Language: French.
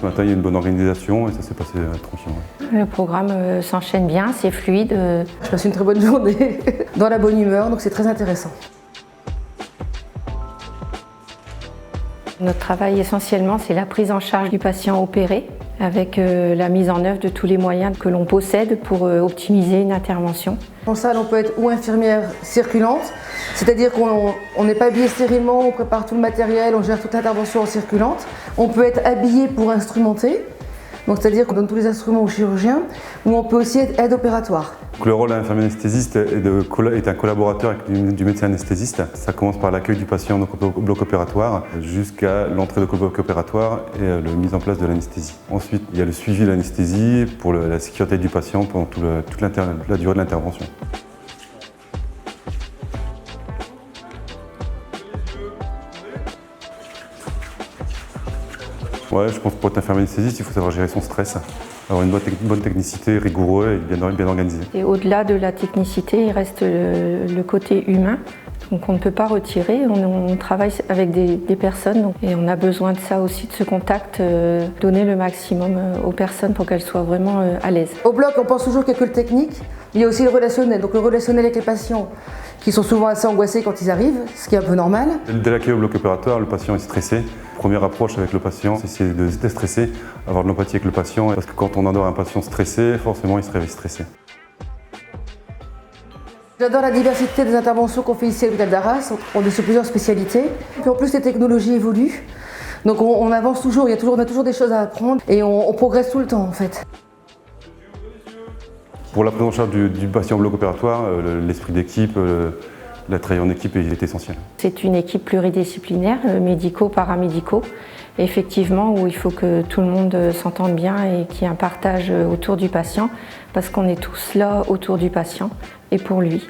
Ce matin, il y a une bonne organisation et ça s'est passé tranquillement. Le programme s'enchaîne bien, c'est fluide. Je passe une très bonne journée, dans la bonne humeur, donc c'est très intéressant. Notre travail essentiellement, c'est la prise en charge du patient opéré avec la mise en œuvre de tous les moyens que l'on possède pour optimiser une intervention. En salle, on peut être ou infirmière circulante, c'est-à-dire qu'on n'est pas habillé stérilement, on prépare tout le matériel, on gère toute l'intervention en circulante. On peut être habillé pour instrumenter, donc c'est-à-dire qu'on donne tous les instruments au chirurgien, ou on peut aussi être aide opératoire. Donc le rôle d'un infirmier anesthésiste est un collaborateur avec du médecin anesthésiste. Ça commence par l'accueil du patient au bloc opératoire jusqu'à l'entrée au bloc opératoire et la mise en place de l'anesthésie. Ensuite, il y a le suivi de l'anesthésie pour la sécurité du patient pendant toute la durée de l'intervention. Ouais, je pense que pour être infirmier anesthésiste, il faut savoir gérer son stress, avoir une bonne technicité, rigoureux et bien organisé. Et au-delà de la technicité, il reste le côté humain, donc on ne peut pas retirer. On travaille avec des personnes et on a besoin de ça aussi, de ce contact, donner le maximum aux personnes pour qu'elles soient vraiment à l'aise. Au bloc, on pense toujours qu'il n'y a que le technique, il y a aussi le relationnel. Donc le relationnel avec les patients, qui sont souvent assez angoissés quand ils arrivent, ce qui est un peu normal. Dès l'accueil au bloc opératoire, le patient est stressé. Première approche avec le patient, c'est de se déstresser, avoir de l'empathie avec le patient, parce que quand on endort un patient stressé, forcément il se réveille stressé. J'adore la diversité des interventions qu'on fait ici à l'hôpital d'Arras. On est sur plusieurs spécialités. Puis en plus, les technologies évoluent. Donc on avance toujours, on a toujours des choses à apprendre et on progresse tout le temps en fait. Pour la prise en charge du patient au bloc opératoire, l'esprit d'équipe, le travail en équipe est essentiel. C'est une équipe pluridisciplinaire, médicaux, paramédicaux, effectivement, où il faut que tout le monde s'entende bien et qu'il y ait un partage autour du patient, parce qu'on est tous là autour du patient et pour lui.